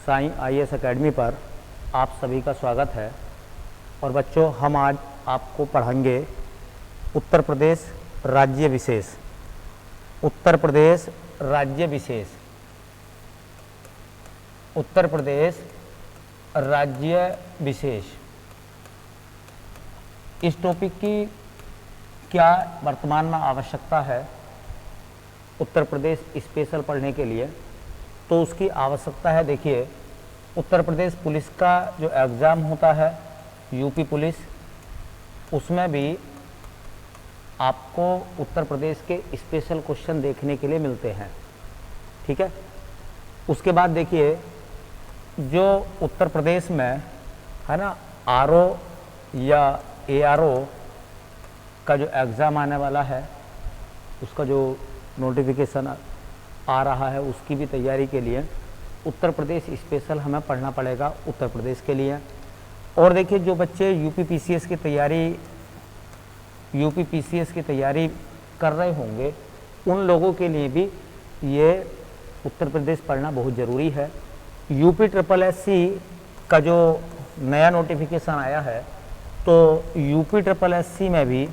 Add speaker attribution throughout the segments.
Speaker 1: Sai IAS academy पर आप सभी का स्वागत है। और बच्चों, हम आज आपको पढ़ाएंगे उत्तर प्रदेश राज्य विशेष। उत्तर प्रदेश राज्य विशेष, उत्तर प्रदेश राज्य विशेष। इस टॉपिक की क्या वर्तमान में आवश्यकता है उत्तर प्रदेश स्पेशल पढ़ने के लिए? तो उसकी आवश्यकता है, देखिए, उत्तर प्रदेश पुलिस का जो एग्ज़ाम होता है यूपी पुलिस, उसमें भी आपको उत्तर प्रदेश के स्पेशल क्वेश्चन देखने के लिए मिलते हैं। ठीक है। उसके बाद देखिए, जो उत्तर प्रदेश में है ना आरओ या एआरओ का जो एग्ज़ाम आने वाला है, उसका जो नोटिफिकेशन आ रहा है, उसकी भी तैयारी के लिए उत्तर प्रदेश स्पेशल हमें पढ़ना पड़ेगा उत्तर प्रदेश के लिए। और देखिए, जो बच्चे यूपी पीसीएस की तैयारी कर रहे होंगे, उन लोगों के लिए भी ये उत्तर प्रदेश पढ़ना बहुत ज़रूरी है। यूपी ट्रिपल एससी का जो नया नोटिफिकेशन आया है, तो यूपी ट्रिपल एससी में भी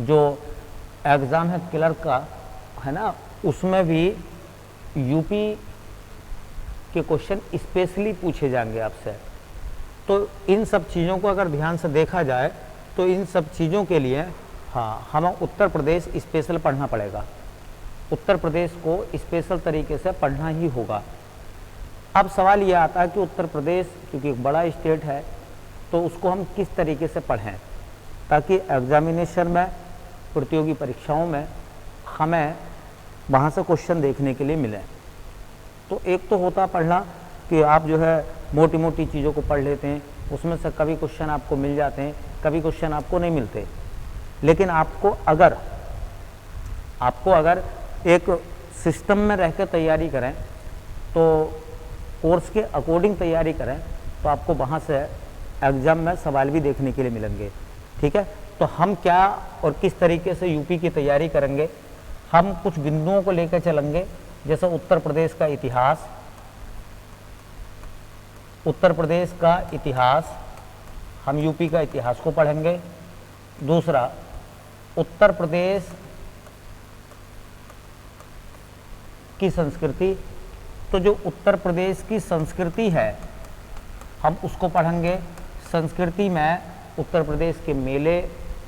Speaker 1: जो एग्ज़ाम है क्लर्क का, है ना, उसमें भी यूपी के क्वेश्चन स्पेशली पूछे जाएंगे आपसे। तो इन सब चीज़ों को अगर ध्यान से देखा जाए तो इन सब चीज़ों के लिए हमें उत्तर प्रदेश स्पेशल पढ़ना पड़ेगा। उत्तर प्रदेश को स्पेशल तरीके से पढ़ना ही होगा। अब सवाल ये आता है कि उत्तर प्रदेश क्योंकि एक बड़ा स्टेट है, तो उसको हम किस तरीके से पढ़ें ताकि एग्जामिनेशन में, प्रतियोगी परीक्षाओं में हमें वहाँ से क्वेश्चन देखने के लिए मिले। तो एक तो होता पढ़ना कि आप जो है मोटी मोटी चीज़ों को पढ़ लेते हैं, उसमें से कभी क्वेश्चन आपको मिल जाते हैं, कभी क्वेश्चन आपको नहीं मिलते। लेकिन आपको अगर एक सिस्टम में रह कर तैयारी करें, तो कोर्स के अकॉर्डिंग तैयारी करें, तो आपको वहाँ से एग्ज़ाम में सवाल भी देखने के लिए मिलेंगे। ठीक है। तो हम क्या और किस तरीके से यूपी की तैयारी करेंगे, हम कुछ बिंदुओं को लेकर चलेंगे। जैसे उत्तर प्रदेश का इतिहास, उत्तर प्रदेश का इतिहास, हम यूपी का इतिहास को पढ़ेंगे। दूसरा, उत्तर प्रदेश की संस्कृति, तो जो उत्तर प्रदेश की संस्कृति है हम उसको पढ़ेंगे। संस्कृति में उत्तर प्रदेश के मेले,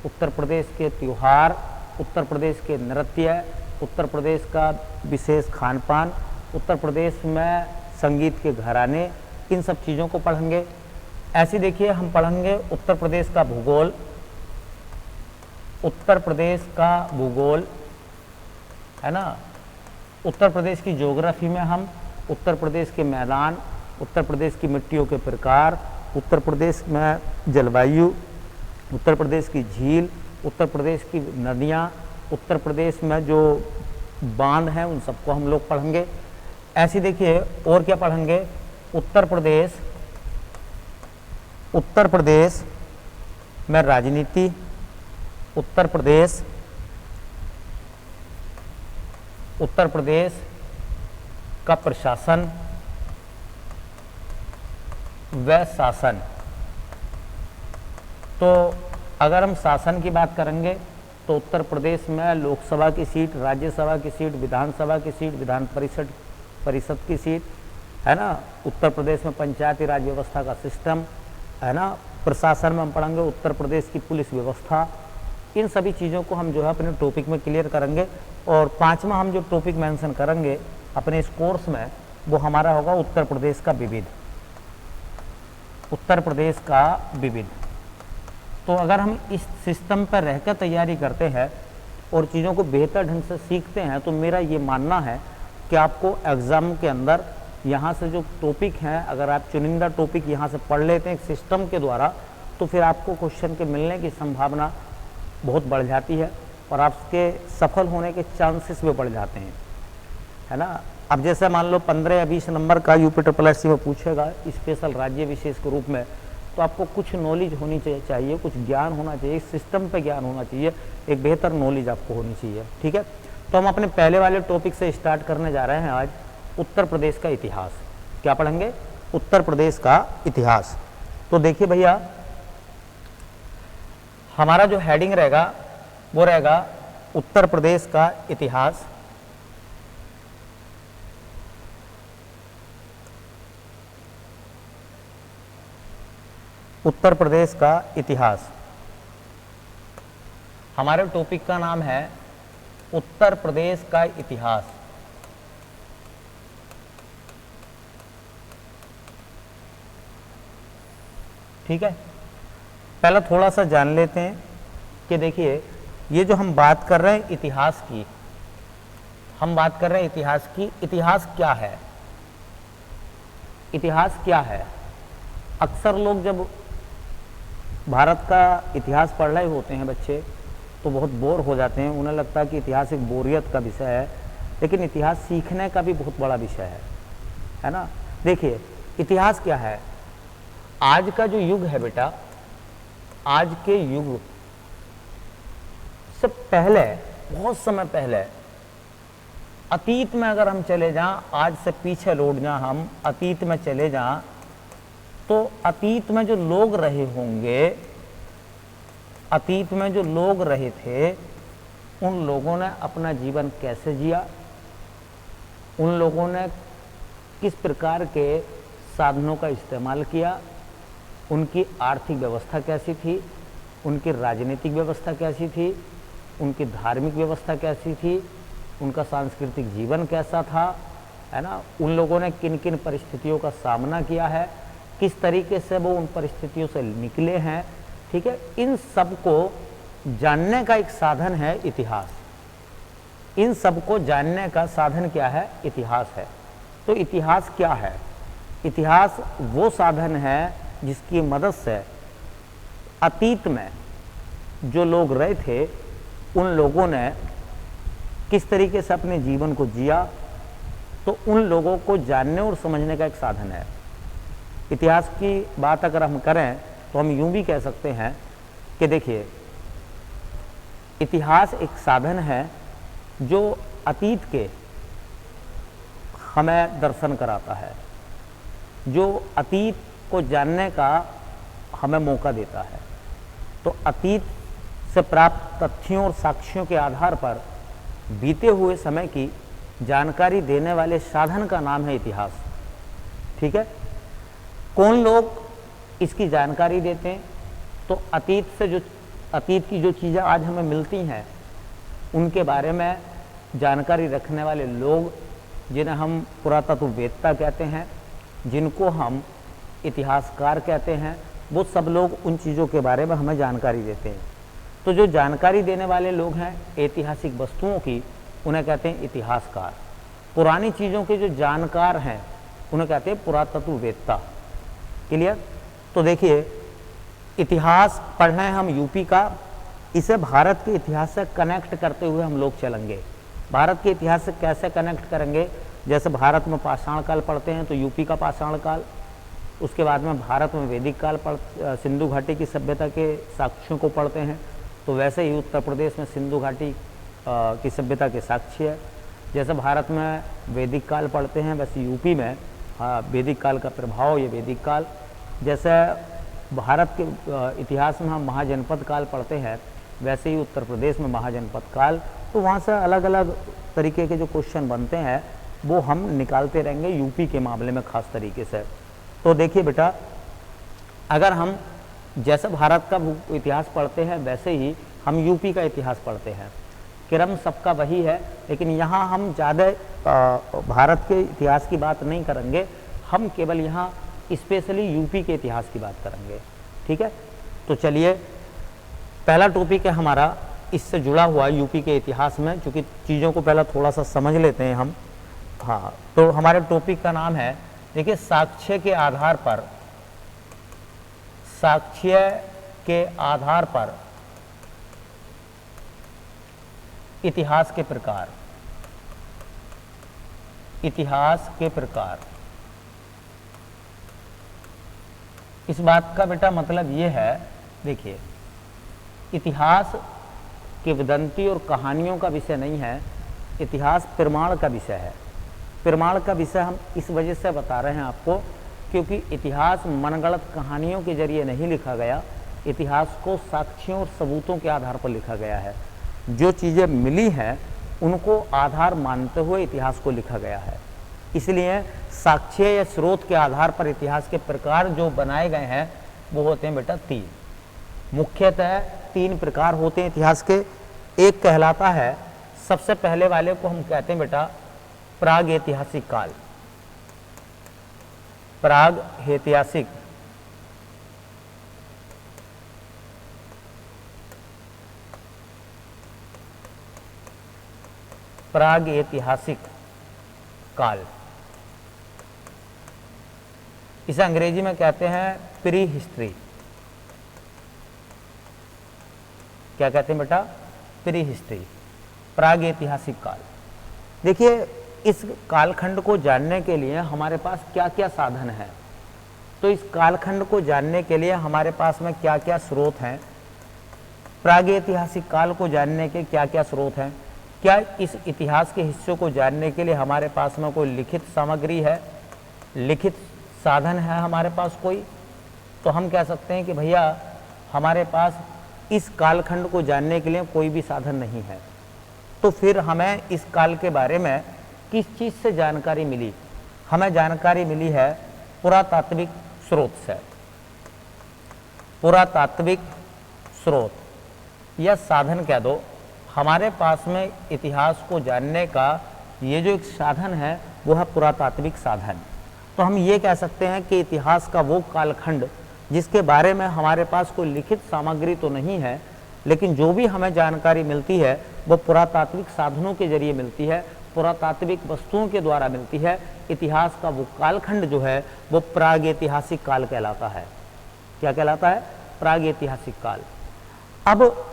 Speaker 1: उत्तर प्रदेश के त्यौहार, उत्तर प्रदेश के नृत्य, उत्तर प्रदेश का विशेष खान पान, उत्तर प्रदेश में संगीत के घराने, इन सब चीज़ों को पढ़ेंगे। ऐसे देखिए, हम पढ़ेंगे उत्तर प्रदेश का भूगोल, उत्तर प्रदेश का भूगोल, है ना। उत्तर प्रदेश की ज्योग्राफी में हम उत्तर प्रदेश के मैदान, उत्तर प्रदेश की मिट्टियों के प्रकार, उत्तर प्रदेश में जलवायु, उत्तर प्रदेश की झील, उत्तर प्रदेश की नदियाँ, उत्तर प्रदेश में जो बांध हैं, उन सबको हम लोग पढ़ेंगे। ऐसे देखिए, और क्या पढ़ेंगे, उत्तर प्रदेश में राजनीति, उत्तर प्रदेश का प्रशासन व शासन। तो अगर हम शासन की बात करेंगे तो उत्तर प्रदेश में लोकसभा की सीट, राज्यसभा की सीट, विधानसभा की सीट, विधान परिषद की सीट, है ना। उत्तर प्रदेश में पंचायती राज व्यवस्था का सिस्टम, है ना। प्रशासन में हम पढ़ेंगे उत्तर प्रदेश की पुलिस व्यवस्था। इन सभी चीज़ों को हम जो है अपने टॉपिक में क्लियर करेंगे। और पांचवा हम जो टॉपिक मेंशन करेंगे अपने इस कोर्स में, वो हमारा होगा उत्तर प्रदेश का विविध। उत्तर प्रदेश का विविध। तो अगर हम इस सिस्टम पर रहकर तैयारी करते हैं और चीज़ों को बेहतर ढंग से सीखते हैं, तो मेरा ये मानना है कि आपको एग्ज़ाम के अंदर यहाँ से जो टॉपिक हैं, अगर आप चुनिंदा टॉपिक यहाँ से पढ़ लेते हैं सिस्टम के द्वारा, तो फिर आपको क्वेश्चन के मिलने की संभावना बहुत बढ़ जाती है और आपके सफल होने के चांसेस भी बढ़ जाते हैं, है ना। अब जैसे मान लो 15 या 20 नंबर का यूपी ट्रिपल एससी में पूछेगा स्पेशल राज्य विशेष के रूप में, तो आपको कुछ नॉलेज होनी चाहिए, कुछ ज्ञान होना चाहिए, सिस्टम पे ज्ञान होना चाहिए, एक बेहतर नॉलेज आपको होनी चाहिए। ठीक है। तो हम अपने पहले वाले टॉपिक से स्टार्ट करने जा रहे हैं आज उत्तर प्रदेश का इतिहास। क्या पढ़ेंगे? उत्तर प्रदेश का इतिहास। तो देखिए भैया, हमारा जो हेडिंग रहेगा वो रहेगा उत्तर प्रदेश का इतिहास। उत्तर प्रदेश का इतिहास। हमारे टॉपिक का नाम है उत्तर प्रदेश का इतिहास। ठीक है, पहला थोड़ा सा जान लेते हैं कि देखिए, ये जो हम बात कर रहे हैं इतिहास की, हम बात कर रहे हैं इतिहास की। इतिहास क्या है? इतिहास क्या है? अक्सर लोग जब भारत का इतिहास पढ़ रहे होते हैं बच्चे, तो बहुत बोर हो जाते हैं। उन्हें लगता है कि इतिहास एक बोरियत का विषय है, लेकिन इतिहास सीखने का भी बहुत बड़ा विषय है ना। देखिए, इतिहास क्या है? आज का जो युग है बेटा, आज के युग से पहले, बहुत समय पहले, अतीत में अगर हम चले जाएं, आज से पीछे लौट जाएं, हम अतीत में चले जाएं, तो अतीत में जो लोग रहे होंगे, अतीत में जो लोग रहे थे, उन लोगों ने अपना जीवन कैसे जिया, उन लोगों ने किस प्रकार के साधनों का इस्तेमाल किया, उनकी आर्थिक व्यवस्था कैसी थी, उनकी राजनीतिक व्यवस्था कैसी थी, उनकी धार्मिक व्यवस्था कैसी थी, उनका सांस्कृतिक जीवन कैसा था, है ना। उन लोगों ने किन किन परिस्थितियों का सामना किया है, किस तरीके से वो उन परिस्थितियों से निकले हैं। ठीक है, इन सब को जानने का एक साधन है इतिहास। इन सब को जानने का साधन क्या है? इतिहास है। तो इतिहास क्या है? इतिहास वो साधन है जिसकी मदद से अतीत में जो लोग रहे थे, उन लोगों ने किस तरीके से अपने जीवन को जिया, तो उन लोगों को जानने और समझने का एक साधन है। इतिहास की बात अगर हम करें तो हम यूं भी कह सकते हैं कि देखिए, इतिहास एक साधन है जो अतीत के हमें दर्शन कराता है, जो अतीत को जानने का हमें मौका देता है। तो अतीत से प्राप्त तथ्यों और साक्ष्यों के आधार पर बीते हुए समय की जानकारी देने वाले साधन का नाम है इतिहास। ठीक है, कौन लोग इसकी जानकारी देते हैं? तो अतीत की जो चीज़ें आज हमें मिलती हैं, उनके बारे में जानकारी रखने वाले लोग, जिन्हें हम पुरातत्ववेत्ता कहते हैं, जिनको हम इतिहासकार कहते हैं, वो सब लोग उन चीज़ों के बारे में हमें जानकारी देते हैं। तो जो जानकारी देने वाले लोग हैं ऐतिहासिक वस्तुओं की, उन्हें कहते हैं इतिहासकार। पुरानी चीज़ों के जो जानकार हैं, उन्हें कहते हैं पुरातत्ववेत्ता। क्लियर? तो देखिए, इतिहास पढ़ रहे हैं हम यूपी का, इसे भारत के इतिहास से कनेक्ट करते हुए हम लोग चलेंगे। भारत के इतिहास से कैसे कनेक्ट करेंगे? जैसे भारत में पाषाण काल पढ़ते हैं तो यूपी का पाषाण काल, उसके बाद में भारत में वैदिक काल सिंधु घाटी की सभ्यता के साक्ष्यों को पढ़ते हैं, तो वैसे ही उत्तर प्रदेश में सिंधु घाटी की सभ्यता के साक्ष्य है। जैसे भारत में वैदिक काल पढ़ते हैं, वैसे यूपी में वैदिक काल का प्रभाव, ये वैदिक काल। जैसे भारत के इतिहास में हम महाजनपद काल पढ़ते हैं, वैसे ही उत्तर प्रदेश में महाजनपद काल। तो वहाँ से अलग अलग तरीके के जो क्वेश्चन बनते हैं वो हम निकालते रहेंगे यूपी के मामले में खास तरीके से। तो देखिए बेटा, अगर हम जैसे भारत का इतिहास पढ़ते हैं, वैसे ही हम यूपी का इतिहास पढ़ते हैं। क्रम सबका वही है, लेकिन यहाँ हम ज़्यादा भारत के इतिहास की बात नहीं करेंगे, हम केवल यहाँ स्पेशली यूपी के इतिहास की बात करेंगे। ठीक है, तो चलिए, पहला टॉपिक है हमारा इससे जुड़ा हुआ यूपी के इतिहास में, चूँकि चीज़ों को पहला थोड़ा सा समझ लेते हैं हम। हाँ, तो हमारे टॉपिक का नाम है, देखिए, साक्ष्य के आधार पर, साक्ष्य के आधार पर इतिहास के प्रकार, इतिहास के प्रकार। इस बात का बेटा मतलब ये है, देखिए, इतिहास किंवदंती और कहानियों का विषय नहीं है, इतिहास प्रमाण का विषय है। प्रमाण का विषय हम इस वजह से बता रहे हैं आपको, क्योंकि इतिहास मनगढ़ंत कहानियों के जरिए नहीं लिखा गया, इतिहास को साक्ष्यों और सबूतों के आधार पर लिखा गया है। जो चीज़ें मिली हैं उनको आधार मानते हुए इतिहास को लिखा गया है। इसलिए साक्ष्य या स्रोत के आधार पर इतिहास के प्रकार जो बनाए गए हैं वो होते हैं बेटा 3। मुख्यतः 3 प्रकार होते हैं इतिहास के। एक कहलाता है, सबसे पहले वाले को हम कहते हैं बेटा प्राग ऐतिहासिक काल। प्राग ऐतिहासिक प्राग ऐतिहासिक काल, इसे अंग्रेजी में कहते हैं प्री हिस्ट्री। क्या कहते हैं बेटा? प्री हिस्ट्री, प्राग ऐतिहासिक काल। देखिए, इस कालखंड को जानने के लिए हमारे पास क्या क्या साधन है, तो इस कालखंड को जानने के लिए हमारे पास में क्या क्या स्रोत हैं, प्रागैतिहासिक काल को जानने के क्या क्या स्रोत हैं, क्या इस इतिहास के हिस्सों को जानने के लिए हमारे पास में कोई लिखित सामग्री है, लिखित साधन है हमारे पास कोई, तो हम कह सकते हैं कि भैया हमारे पास इस कालखंड को जानने के लिए कोई भी साधन नहीं है। तो फिर हमें इस काल के बारे में किस चीज़ से जानकारी मिली? हमें जानकारी मिली है पुरातात्विक स्रोत से। पुरातात्विक स्रोत या साधन कह दो, हमारे पास में इतिहास को जानने का ये जो एक साधन है वो है पुरातात्विक साधन। तो हम ये कह सकते हैं कि इतिहास का वो कालखंड जिसके बारे में हमारे पास कोई लिखित सामग्री तो नहीं है, लेकिन जो भी हमें जानकारी मिलती है वो पुरातात्विक साधनों के जरिए मिलती है, पुरातात्विक वस्तुओं के द्वारा मिलती है। इतिहास का वो कालखंड जो है वो प्रागैतिहासिक काल कहलाता है। क्या कहलाता है? प्रागैतिहासिक काल। अब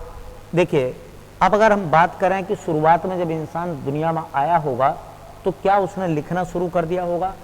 Speaker 1: देखिए, अब अगर हम बात करें कि शुरुआत में जब इंसान दुनिया में आया होगा तो क्या उसने लिखना शुरू कर दिया होगा?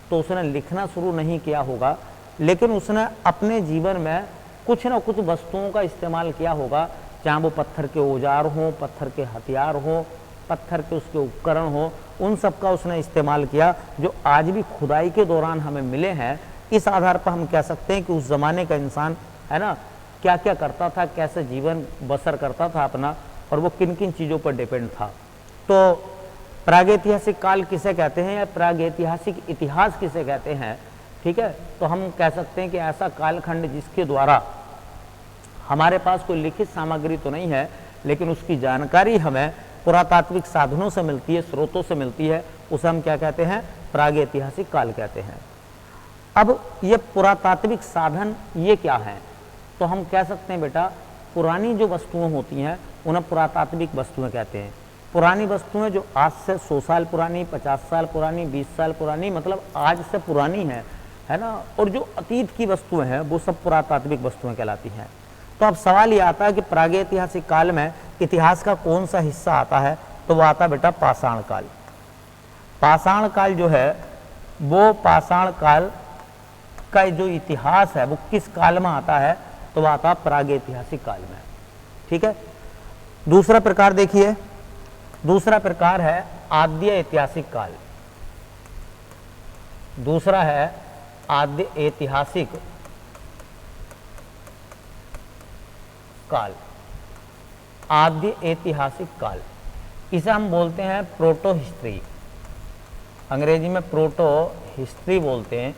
Speaker 1: तो उसने लिखना शुरू नहीं किया होगा, लेकिन उसने अपने जीवन में कुछ ना कुछ वस्तुओं का इस्तेमाल किया होगा, चाहे वो पत्थर के औजार हों, पत्थर के हथियार हों, पत्थर के उसके उपकरण हों, उन सब का उसने इस्तेमाल किया जो आज भी खुदाई के दौरान हमें मिले हैं। इस आधार पर हम कह सकते हैं कि उस ज़माने का इंसान है ना क्या क्या करता था, कैसे जीवन बसर करता था अपना, और वो किन किन चीज़ों पर डिपेंड था। तो प्रागैतिहासिक काल किसे कहते हैं या प्रागैतिहासिक इतिहास किसे कहते हैं? ठीक है, तो हम कह सकते हैं कि ऐसा कालखंड जिसके द्वारा हमारे पास कोई लिखित सामग्री तो नहीं है, लेकिन उसकी जानकारी हमें पुरातात्विक साधनों से मिलती है, स्रोतों से मिलती है, उसे हम क्या कहते हैं? प्रागैतिहासिक काल कहते हैं। अब ये पुरातात्विक साधन ये क्या है? तो हम कह सकते हैं बेटा, पुरानी जो वस्तुएं होती हैं उन्हें पुरातात्विक वस्तुएं कहते हैं। पुरानी वस्तुएं जो आज से 100 साल पुरानी, 50 साल पुरानी, 20 साल पुरानी, मतलब आज से पुरानी है ना, और जो अतीत की वस्तुएं हैं वो सब पुरातात्विक वस्तुएं कहलाती हैं। तो अब सवाल ये आता है कि प्रागैतिहासिक काल में इतिहास का कौन सा हिस्सा आता है? तो वो आता है बेटा पाषाण काल। पाषाण काल जो है वो पाषाण काल का जो इतिहास है वो किस काल में आता है? तो वो आता है प्रागैतिहासिक काल में। ठीक है, दूसरा प्रकार देखिए, दूसरा प्रकार है आद्य ऐतिहासिक काल। दूसरा है आद्य ऐतिहासिक काल। आद्य ऐतिहासिक काल, इसे हम बोलते हैं प्रोटो हिस्ट्री, अंग्रेजी में प्रोटो हिस्ट्री बोलते हैं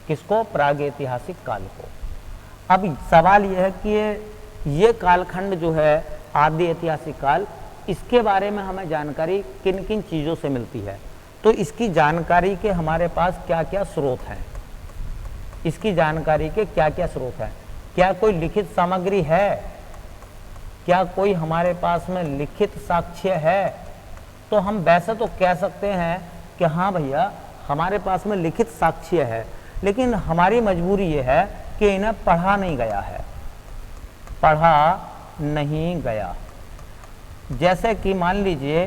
Speaker 1: किसको? प्रागैतिहासिक काल को। अब सवाल यह है कि ये कालखंड जो है आद्य ऐतिहासिक काल, इसके बारे में हमें जानकारी किन किन चीज़ों से मिलती है? तो इसकी जानकारी के हमारे पास क्या क्या स्रोत हैं? इसकी जानकारी के क्या क्या स्रोत हैं? क्या कोई लिखित सामग्री है? क्या कोई हमारे पास में लिखित साक्ष्य है? तो हम वैसे तो कह सकते हैं कि हाँ भैया हमारे पास में लिखित साक्ष्य है, लेकिन हमारी मजबूरी ये है कि इन्हें पढ़ा नहीं गया है, पढ़ा नहीं गया। जैसे कि मान लीजिए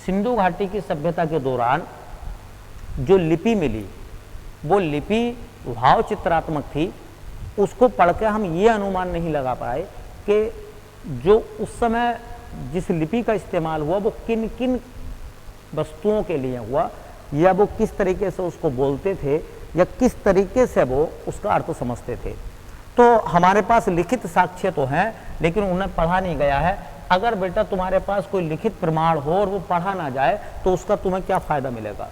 Speaker 1: सिंधु घाटी की सभ्यता के दौरान जो लिपि मिली वो लिपि भाव चित्रात्मक थी, उसको पढ़ के हम ये अनुमान नहीं लगा पाए कि जो उस समय जिस लिपि का इस्तेमाल हुआ वो किन किन वस्तुओं के लिए हुआ, या वो किस तरीके से उसको बोलते थे, या किस तरीके से वो उसका अर्थ समझते थे। तो हमारे पास लिखित साक्ष्य तो हैं, लेकिन उन्हें पढ़ा नहीं गया है। अगर बेटा तुम्हारे पास कोई लिखित प्रमाण हो और वो पढ़ा ना जाए तो उसका तुम्हें क्या फायदा मिलेगा,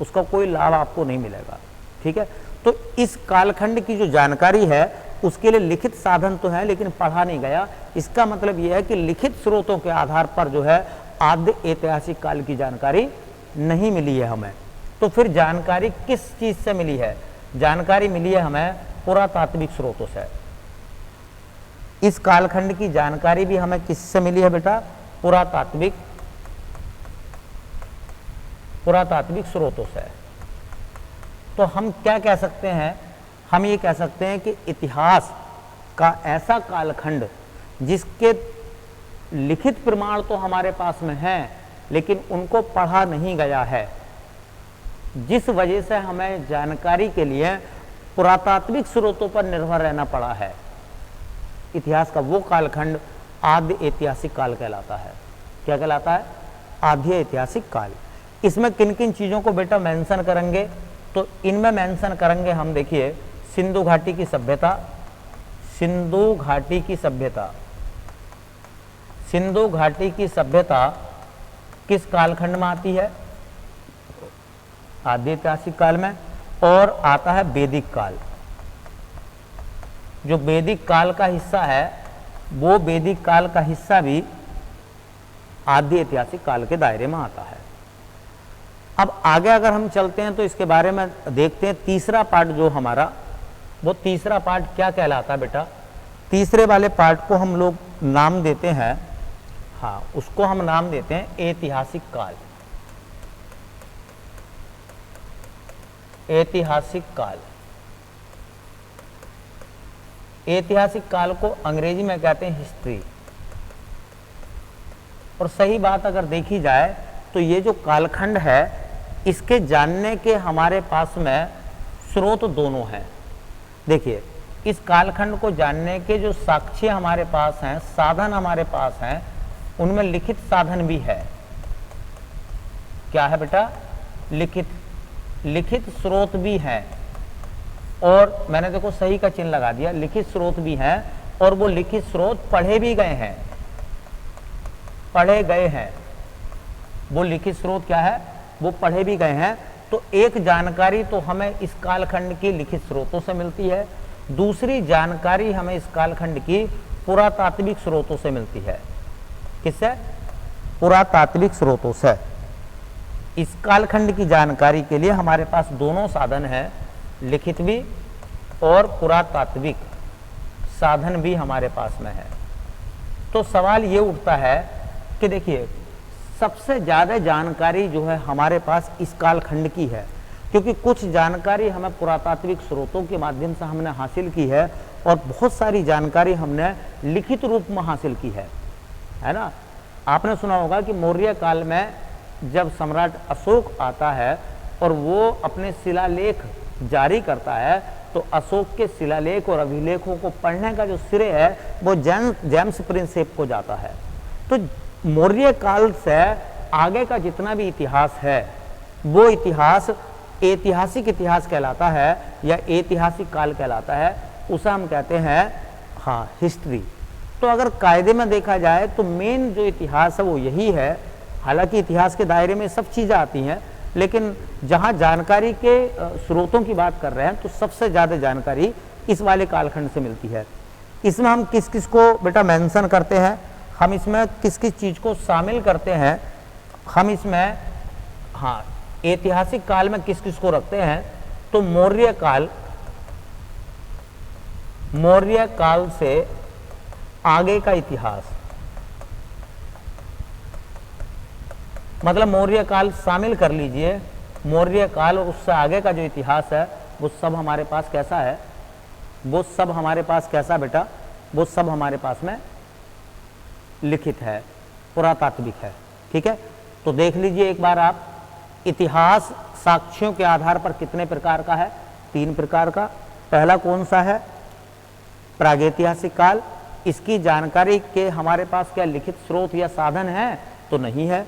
Speaker 1: उसका कोई लाभ आपको नहीं मिलेगा। ठीक है, तो इस कालखंड की जो जानकारी है उसके लिए लिखित साधन तो है लेकिन पढ़ा नहीं गया। इसका मतलब यह है कि लिखित स्रोतों के आधार पर जो है आद्य ऐतिहासिक काल की जानकारी नहीं मिली है हमें। तो फिर जानकारी किस चीज से मिली है? जानकारी मिली है हमें पुरातात्विक स्रोतों से। इस कालखंड की जानकारी भी हमें किससे मिली है बेटा? पुरातात्विक स्रोतों से। तो हम क्या कह सकते हैं? हम ये कह सकते हैं कि इतिहास का ऐसा कालखंड जिसके लिखित प्रमाण तो हमारे पास में हैं लेकिन उनको पढ़ा नहीं गया है, जिस वजह से हमें जानकारी के लिए पुरातात्विक स्रोतों पर निर्भर रहना पड़ा है, इतिहास का वो कालखंड आद्य ऐतिहासिक काल कहलाता है। क्या कहलाता है? आद्य ऐतिहासिक काल। इसमें किन किन चीज़ों को बेटा मेंशन करेंगे? तो इनमें मेंशन करेंगे हम, देखिए, सिंधु घाटी की सभ्यता। सिंधु घाटी की सभ्यता, सिंधु घाटी की सभ्यता किस कालखंड में आती है? आद्य ऐतिहासिक काल में। और आता है वैदिक काल। जो वैदिक काल का हिस्सा है वो वैदिक काल का हिस्सा भी आद्य ऐतिहासिक काल के दायरे में आता है। अब आगे अगर हम चलते हैं तो इसके बारे में देखते हैं। तीसरा पार्ट जो हमारा, वो तीसरा पार्ट क्या कहलाता है बेटा? तीसरे वाले पार्ट को हम लोग नाम देते हैं, हाँ, उसको हम नाम देते हैं ऐतिहासिक काल। ऐतिहासिक काल, ऐतिहासिक काल को अंग्रेजी में कहते हैं हिस्ट्री। और सही बात अगर देखी जाए तो ये जो कालखंड है इसके जानने के हमारे पास में स्रोत दोनों हैं। देखिए, इस कालखंड को जानने के जो साक्ष्य हमारे पास हैं, साधन हमारे पास हैं, उनमें लिखित साधन भी है। क्या है बेटा? लिखित स्रोत भी हैं। और मैंने देखो सही का चिन्ह लगा दिया, लिखित स्रोत भी हैं, और वो लिखित स्रोत पढ़े भी गए हैं, पढ़े गए हैं। वो लिखित स्रोत क्या है? वो पढ़े भी गए हैं। तो एक जानकारी तो हमें इस कालखंड की लिखित स्रोतों से मिलती है, दूसरी जानकारी हमें इस कालखंड की पुरातात्विक स्रोतों से मिलती है। किससे? पुरातात्विक स्रोतों से। इस कालखंड की जानकारी के लिए हमारे पास दोनों साधन हैं, लिखित भी और पुरातात्विक साधन भी हमारे पास में है। तो सवाल ये उठता है कि देखिए, सबसे ज़्यादा जानकारी जो है हमारे पास इस कालखंड की है, क्योंकि कुछ जानकारी हमें पुरातात्विक स्रोतों के माध्यम से हमने हासिल की है और बहुत सारी जानकारी हमने लिखित रूप में हासिल की है ना। आपने सुना होगा कि मौर्य काल में जब सम्राट अशोक आता है और वो अपने शिलालेख जारी करता है, तो अशोक के शिलालेख और अभिलेखों को पढ़ने का जो श्रेय है वो जेम्स प्रिंसेप को जाता है। तो मौर्य काल से आगे का जितना भी इतिहास है वो इतिहास ऐतिहासिक इतिहास कहलाता है या ऐतिहासिक काल कहलाता है, उसे हम कहते हैं हाँ हिस्ट्री। तो अगर कायदे में देखा जाए तो मेन जो इतिहास है वो यही है। हालांकि इतिहास के दायरे में सब चीज़ें आती हैं, लेकिन जहाँ जानकारी के स्रोतों की बात कर रहे हैं तो सबसे ज़्यादा जानकारी इस वाले कालखंड से मिलती है। इसमें हम किस किस को बेटा मेंशन करते हैं, हम इसमें किस किस चीज़ को शामिल करते हैं, हम इसमें हाँ ऐतिहासिक काल में किस किस को रखते हैं। तो मौर्य काल से आगे का इतिहास, मतलब मौर्य काल शामिल कर लीजिए। मौर्य काल और उससे आगे का जो इतिहास है वो सब हमारे पास कैसा है? वो सब हमारे पास कैसा बेटा? वो सब हमारे पास में लिखित है, पुरातात्विक है। ठीक है, तो देख लीजिए एक बार आप, इतिहास साक्ष्यों के आधार पर कितने प्रकार का है? 3 प्रकार का। पहला कौन सा है? प्रागैतिहासिक काल। इसकी जानकारी के हमारे पास क्या लिखित स्रोत या साधन है? तो नहीं है।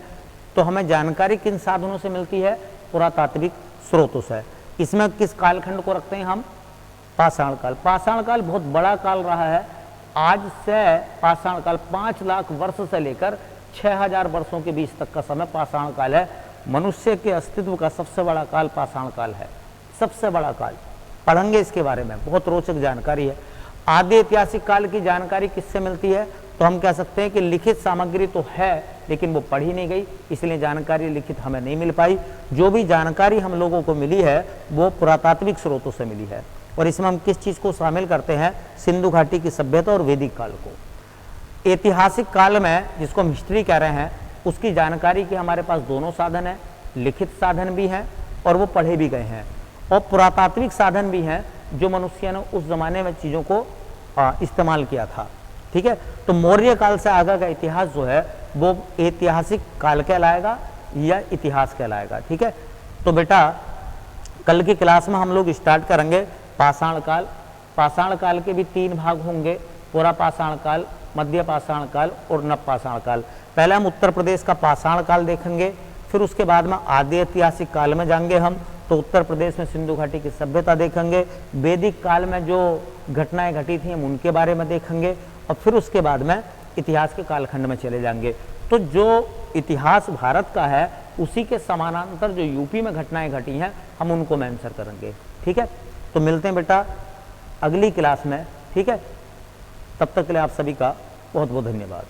Speaker 1: तो हमें जानकारी किन साधनों से मिलती है? पुरातात्विक स्रोतों से। इसमें किस कालखंड को रखते हैं हम? पाषाण काल। पाषाण काल बहुत बड़ा काल रहा है। आज से पाषाण काल 5 लाख वर्ष से लेकर 6000 वर्षों के बीच तक का समय पाषाण काल है। मनुष्य के अस्तित्व का सबसे बड़ा काल पाषाण काल है, सबसे बड़ा काल। पढ़ेंगे इसके बारे में, बहुत रोचक जानकारी है। आदि ऐतिहासिक काल की जानकारी किससे मिलती है? तो हम कह सकते हैं कि लिखित सामग्री तो है लेकिन वो पढ़ी नहीं गई, इसलिए जानकारी लिखित हमें नहीं मिल पाई। जो भी जानकारी हम लोगों को मिली है वो पुरातात्विक स्रोतों से मिली है। और इसमें हम किस चीज़ को शामिल करते हैं? सिंधु घाटी की सभ्यता और वैदिक काल को। ऐतिहासिक काल में, जिसको हम हिस्ट्री कह रहे हैं, उसकी जानकारी के हमारे पास दोनों साधन हैं, लिखित साधन भी हैं और वो पढ़े भी गए हैं, और पुरातात्विक साधन भी हैं जो मनुष्य ने उस जमाने में चीज़ों को इस्तेमाल किया था। ठीक है, तो मौर्य काल से आगे का इतिहास जो है वो ऐतिहासिक काल कहलाएगा या इतिहास कहलाएगा। ठीक है, तो बेटा कल की क्लास में हम लोग स्टार्ट करेंगे पाषाण काल। पाषाण काल के भी 3 भाग होंगे, पुरा पाषाण काल, मध्य पाषाण काल और नव पाषाण काल। पहले हम उत्तर प्रदेश का पाषाण काल देखेंगे, फिर उसके बाद में आदि ऐतिहासिक काल में जाएंगे हम, तो उत्तर प्रदेश में सिंधु घाटी की सभ्यता देखेंगे। वैदिक काल में जो घटनाएं घटी थी हम उनके बारे में देखेंगे, और फिर उसके बाद में इतिहास के कालखंड में चले जाएंगे। तो जो इतिहास भारत का है उसी के समानांतर जो यूपी में घटनाएं घटी हैं हम उनको मेंशन करेंगे। ठीक है, तो मिलते हैं बेटा अगली क्लास में। ठीक है, तब तक के लिए आप सभी का बहुत बहुत धन्यवाद।